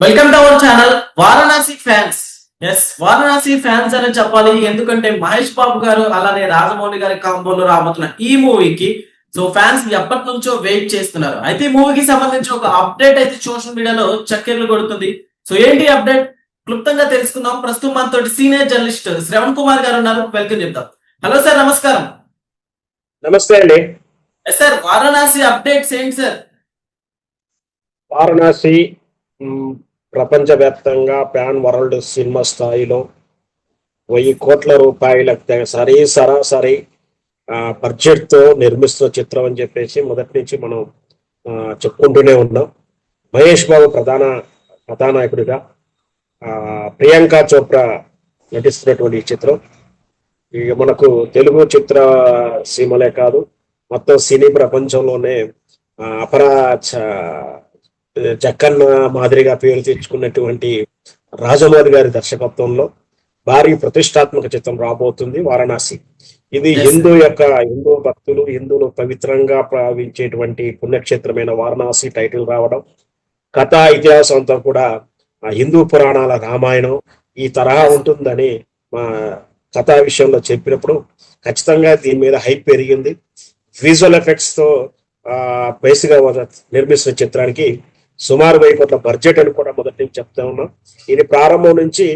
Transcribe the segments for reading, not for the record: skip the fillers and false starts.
Welcome to our channel Varanasi fans. Yes, Varanasi fans అని చెప్పాలి. ఎందుకంటే మహేష్ బాబు గారు అలానే రాజమౌళి గారి కాంబోలో రాబోతున్న ఈ మూవీకి ఫ్యాన్స్ ఎప్పటి నుంచో వెయిట్ చేస్తున్నారు. అయితే ఈ మూవీకి సంబంధించి ఒక అప్డేట్ అయితే సోషల్ మీడియాలో చక్కెర్లు కొడుతుంది. ఏంటి అప్డేట్ క్లుప్తంగా తెలుసుకుందాం. ప్రస్తుతం మనతో సీనియర్ జర్నలిస్ట్ శ్రవణ్ కుమార్ గారు ఉన్నారు. వెల్కమ్ చెప్తాం. హలో సార్, నమస్కారం. నమస్తే అండి. సార్, వారణాసి అప్డేట్స్ ఏంటి సార్? వారణాసి ప్రపంచవ్యాప్తంగా ప్యాన్ వరల్డ్ సినిమా స్థాయిలో 1000 కోట్ల రూపాయల సరాసరి బడ్జెట్తో నిర్మిస్తున్న చిత్రం అని చెప్పేసి మొదటి నుంచి మనం చెప్పుకుంటూనే ఉన్నాం. మహేష్ బాబు కథానాయకుడిగా ప్రియాంక చోప్రా నటిస్తున్నటువంటి ఈ చిత్రం ఇక మనకు తెలుగు చిత్ర సీమలే కాదు, మొత్తం సినీ ప్రపంచంలోనే అపరా జక్కన్న మాదిరిగా పేరు తెచ్చుకున్నటువంటి రాజమౌళి గారి దర్శకత్వంలో భారీ ప్రతిష్టాత్మక చిత్రం రాబోతుంది వారణాసి. ఇది హిందూ భక్తులు, హిందువులు పవిత్రంగా భావించేటువంటి పుణ్యక్షేత్రమైన వారణాసి టైటిల్ రావడం, కథా ఇతిహాసం అంతా కూడా హిందూ పురాణాల రామాయణం ఈ తరహా ఉంటుందని మా కథా విషయంలో చెప్పినప్పుడు ఖచ్చితంగా దీని మీద హైప్ పెరిగింది. విజువల్ ఎఫెక్ట్స్ తో బేసిక్ గా నిర్మిస్తున్న చిత్రానికి సుమారు 1000 కోట్ల బడ్జెట్ అని కూడా మొదటి నుంచి చెప్తా ఉన్నాం. ఇది ప్రారంభం నుంచి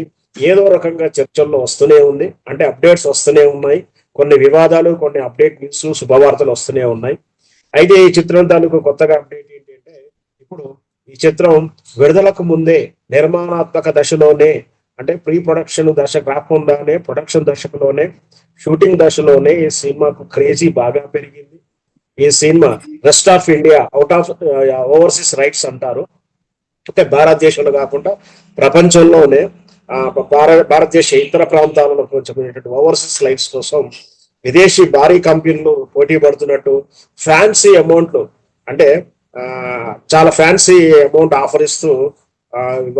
ఏదో రకంగా చర్చల్లో వస్తూనే ఉంది, అంటే అప్డేట్స్ వస్తూనే ఉన్నాయి. కొన్ని వివాదాలు, కొన్ని అప్డేట్ న్యూస్, శుభవార్తలు వస్తూనే ఉన్నాయి. అయితే ఈ చిత్రం తాలూకు కొత్తగా అప్డేట్ ఏంటంటే, ఇప్పుడు ఈ చిత్రం విడుదలకు ముందే నిర్మాణాత్మక దశలోనే, అంటే ప్రీ ప్రొడక్షన్ దశ కాకుండానే ప్రొడక్షన్ దశలోనే, షూటింగ్ దశలోనే ఈ సినిమాకు క్రేజీ బాగా పెరిగింది. ఈ cinema rest of India, out of overseas rights అంటారు, అంటే భారతదేశంలో కాకుండా ప్రపంచంలోనే భారతదేశ ఇతర ప్రాంతాలలో కొంచెం ఓవర్సీస్ రైట్స్ కోసం విదేశీ భారీ కంపెనీలు పోటీ పడుతున్నట్టు ఫ్యాన్సీ అమౌంట్లు, అంటే చాలా ఫ్యాన్సీ అమౌంట్ ఆఫర్ ఇస్తూ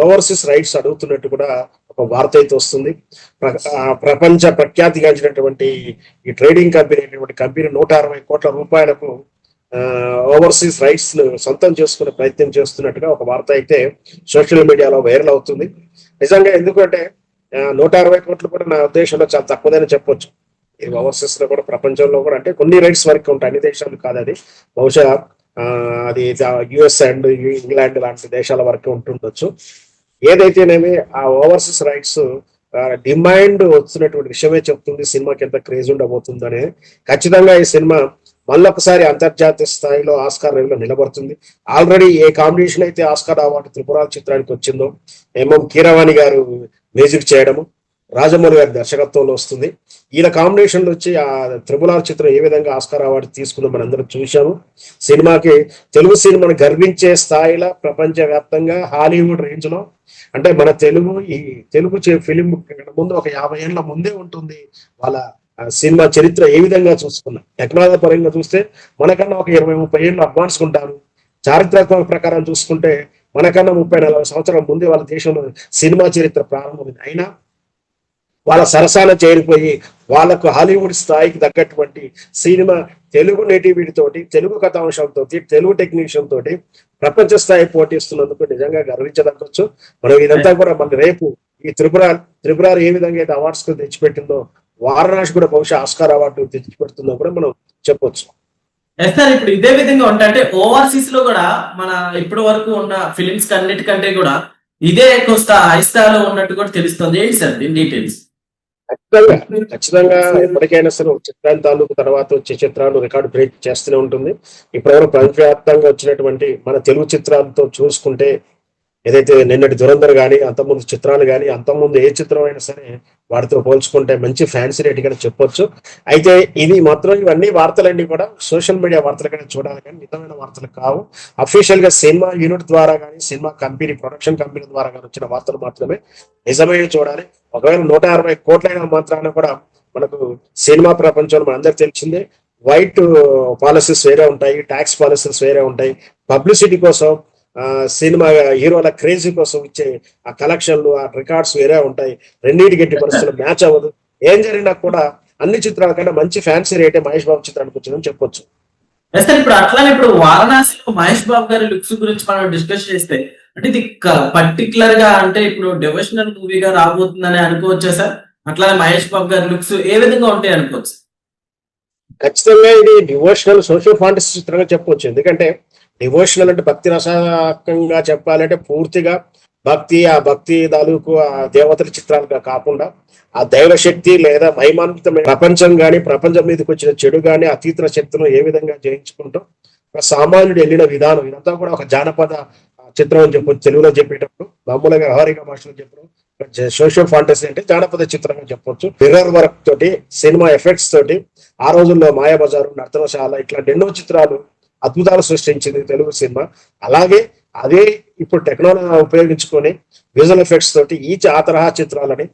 ఓవర్సీస్ రైట్స్ అడుగుతున్నట్టు కూడా ఒక వార్త అయితే వస్తుంది. ప్రపంచ ప్రఖ్యాతిగాంచినటువంటి ఈ ట్రేడింగ్ కంపెనీ 160 కోట్ల రూపాయలకు ఓవర్సీస్ రైట్స్ సొంతం చేసుకునే ప్రయత్నం చేస్తున్నట్టుగా ఒక వార్త అయితే సోషల్ మీడియాలో వైరల్ అవుతుంది. నిజంగా ఎందుకంటే 160 కోట్లు కూడా నా ఉద్దేశంలో చాలా తక్కువదని చెప్పొచ్చు. ఈ ఓవర్సీస్ లో కూడా ప్రపంచంలో కూడా, అంటే కొన్ని రైట్స్ వరకు ఉంటాయి, అన్ని దేశాలు కాదు. అది బహుశా అది యుఎస్ అండ్ ఇంగ్లాండ్ లాంటి దేశాల వరకు ఉంటుండొచ్చు. ఏదైతేనేమి ఆ ఓవర్సీస్ రైట్స్ డిమాండ్ వస్తున్నటువంటి విషయమే చెప్తుంది సినిమాకి ఎంత క్రేజ్ ఉండబోతుందనే. ఖచ్చితంగా ఈ సినిమా మళ్ళొకసారి అంతర్జాతీయ స్థాయిలో ఆస్కార్ రేవులో నిలబడుతుంది. ఆల్రెడీ ఏ కాంబినేషన్ అయితే ఆస్కార్ అవార్డు త్రిపుర చిత్రానికి వచ్చిందో, కీరవాణి గారు మ్యూజిక్ చేయడము, రాజమౌళి గారి దర్శకత్వంలో వస్తుంది. ఈయన కాంబినేషన్లో వచ్చి ఆ త్రిపుల చిత్రం ఏ విధంగా ఆస్కార్ అవార్డు తీసుకుందో మనందరం చూశాము. సినిమాకి తెలుగు సినిమాను గర్వించే స్థాయిలో ప్రపంచ వ్యాప్తంగా హాలీవుడ్ రేంజ్ లో, అంటే మన తెలుగు ఫిలిం ముందు ఒక 50 ఏళ్ల ముందే ఉంటుంది. వాళ్ళ సినిమా చరిత్ర ఏ విధంగా చూసుకున్నా, టెక్నాలజీ పరంగా చూస్తే మనకన్నా ఒక 20-30 ఏళ్ళు అడ్వాన్స్ ఉంటారు. చారిత్రాత్మక ప్రకారం చూసుకుంటే మనకన్నా 30-40 సంవత్సరాల ముందే వాళ్ళ దేశంలో సినిమా చరిత్ర ప్రారంభమైంది. అయినా వాళ్ళ సరసాన చేరిపోయి వాళ్ళకు హాలీవుడ్ స్థాయికి తగ్గటువంటి సినిమా తెలుగు నేటివిటీ తోటి, తెలుగు కథాంశంతో, తెలుగు టెక్నీషియన్ తోటి ప్రపంచ స్థాయి పోటీస్తున్నందుకు నిజంగా గర్వించదగ్గొచ్చు. మనం ఇదంతా కూడా మన రేపు ఈ త్రిపుర ఏ విధంగా అయితే అవార్డ్స్ తెచ్చిపెట్టిందో, వారణాసి కూడా బహుశా ఆస్కార్ అవార్డు తెచ్చిపెడుతుందో కూడా మనం చెప్పొచ్చు. సార్, ఇప్పుడు ఇదే విధంగా అంటే ఓవర్సీస్ లో కూడా మన ఇప్పటి వరకు ఉన్న ఫిలిమ్స్ అన్నిటికంటే కూడా ఇదే ఎక్కువ హై స్థాయిలో ఉన్నట్టు కూడా తెలుస్తుంది. ఏంటి సార్ దీని డీటెయిల్స్? ఖచ్చితంగా ఎప్పటికైనా సరే చిత్రాన్ని తాలూకు తర్వాత వచ్చే చిత్రాలు రికార్డు బ్రేక్ చేస్తూనే ఉంటుంది. ఇప్పటివరకు ప్రపంచవ్యాప్తంగా వచ్చినటువంటి మన తెలుగు చిత్రాలతో చూసుకుంటే, ఏదైతే నిన్నటి దురంధర్ కానీ, అంతకుముందు చిత్రాలు కానీ, అంతకుముందు ఏ చిత్రం అయినా సరే వాటితో పోల్చుకుంటే మంచి ఫ్యాన్సీ రేట్ గా చెప్పొచ్చు. అయితే ఇది మాత్రం ఇవన్నీ వార్తలన్నీ కూడా సోషల్ మీడియా వార్తలుగానే చూడాలి, కానీ నిజమైన వార్తలు కావు. అఫీషియల్ గా సినిమా యూనిట్ ద్వారా కానీ, సినిమా కంపెనీ ప్రొడక్షన్ కంపెనీ ద్వారా కానీ వచ్చిన వార్తలు మాత్రమే నిజమైన చూడాలి. ఒకవేళ 160 కోట్లైన మాత్రాన కూడా మనకు సినిమా ప్రపంచంలో మనందరికి తెలిసిందే, వైట్ పాలసీస్ వేరే ఉంటాయి, ట్యాక్స్ పాలసీస్ వేరే ఉంటాయి. పబ్లిసిటీ కోసం, సినిమా హీరోల క్రేజీ కోసం ఇచ్చే ఆ కలెక్షన్లు, ఆ రికార్డ్స్ వేరే ఉంటాయి. రెండింటికి ఎట్టి పరిస్థితులు మ్యాచ్ అవ్వదు. ఏం జరిగినా కూడా అన్ని చిత్రాల కన్నా మంచి ఫ్యాన్సీ రేటే మహేష్ బాబు చిత్రానికి వచ్చిందని చెప్పొచ్చు. ఎస్ సార్, ఇప్పుడు అట్లానే ఇప్పుడు వారణాసిలో మహేష్ బాబు గారి లుక్స్ గురించి మనం డిస్కస్ చేస్తే, అంటే ఇది పర్టికులర్ గా అంటే ఇప్పుడు డివోషనల్ మూవీగా రాబోతుందని అనుకోవచ్చా సార్? అట్లానే మహేష్ బాబు గారి లుక్స్ ఏ విధంగా ఉంటాయి అనుకోవచ్చు? ఖచ్చితంగా ఇది డివోషనల్ సోషల్ ఫాంటసీ చిత్రంగా చెప్పవచ్చు. ఎందుకంటే డివోషనల్ అంటే భక్తి రసకంగా చెప్పాలంటే పూర్తిగా ఆ భక్తి తాలూకు ఆ దేవతల చిత్రాలుగా కాకుండా ఆ దైవ శక్తి లేదా మహిమాన్వితమైన ప్రపంచం గాని, ప్రపంచం మీదకి వచ్చిన చెడు గాని, అతీత శక్తులను ఏ విధంగా జయించుకుంటూ ఒక సామాన్యుడు వెళ్ళిన విధానం ఇదంతా కూడా ఒక జానపద చిత్రం అని చెప్పొచ్చు. తెలుగులో చెప్పేటప్పుడు మామూలుగా వ్యవహారిక భాషలో చెప్పడం సోషల్ ఫాంటసీ అంటే జానపద చిత్రంగా చెప్పొచ్చు. మిర్రర్ వర్క్ తోటి, సినిమా ఎఫెక్ట్స్ తోటి ఆ రోజుల్లో మాయాబజారు, నర్తనశాల ఇట్లాంటి ఎన్నో చిత్రాలు అద్భుతాలు సృష్టించింది తెలుగు సినిమా. అలాగే అదే ఇప్పుడు టెక్నాలజీ ఉపయోగించుకొని విజువల్ ఎఫెక్ట్స్ తోటి ఆ తరహా చిత్రాలని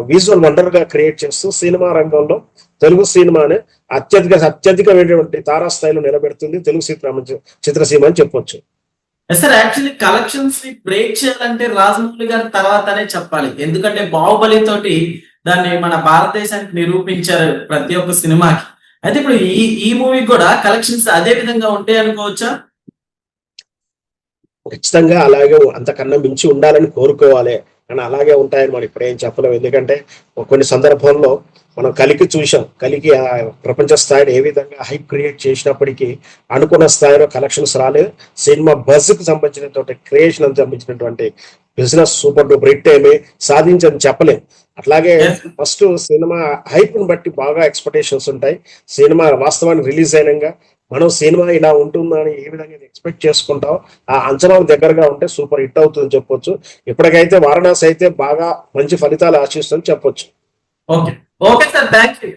విజువల్ వండర్ గా క్రియేట్ చేస్తూ సినిమా రంగంలో తెలుగు సినిమాని అత్యధికమైనటువంటి తారాస్థాయిలో నిలబెడుతుంది తెలుగు చిత్రసీమ అని చెప్పొచ్చు. సార్, యాక్చువల్లీ కలెక్షన్స్ ని బ్రేక్ చేయాలంటే రాజమౌళి గారి తర్వాతనే చెప్పాలి. ఎందుకంటే బాహుబలి తోటి దాన్ని మన భారతదేశానికి నిరూపించారు ప్రతి ఒక్క సినిమాకి. అయితే ఇప్పుడు ఈ మూవీ కూడా కలెక్షన్స్ అదే విధంగా ఉంటాయి అనుకోవచ్చా? ఖచ్చితంగా అలాగే అంతకన్నా మించి ఉండాలని కోరుకోవాలి. కానీ అలాగే ఉంటాయని మనం ఇప్పుడు ఏం చెప్పలేము. ఎందుకంటే కొన్ని సందర్భంలో మనం కలికి చూసాం. కలికి ఆ ప్రపంచ స్థాయిలో ఏ విధంగా హైప్ క్రియేట్ చేసినప్పటికీ అనుకున్న స్థాయిలో కలెక్షన్స్ రాలేదు. సినిమా బజ్ కు సంబంధించినటువంటి క్రియేషన్ సంబంధించినటువంటి బిజినెస్ సూపర్ డూపర్ హిట్ ఏమి సాధించని చెప్పలేం. అట్లాగే ఫస్ట్ సినిమా హైప్ ని బట్టి బాగా ఎక్స్పెక్టేషన్స్ ఉంటాయి. సినిమా వాస్తవానికి రిలీజ్ అయినాక మనం సినిమా ఇలా ఉంటుందని ఏ విధంగా ఎక్స్పెక్ట్ చేసుకుంటాం ఆ అంచనాకు దగ్గరగా ఉంటే సూపర్ హిట్ అవుతుందని చెప్పొచ్చు. ఇప్పటికైతే వారణాసి అయితే బాగా మంచి ఫలితాలు ఆశిస్తుందని చెప్పొచ్చు. Okay, okay sir, thank you.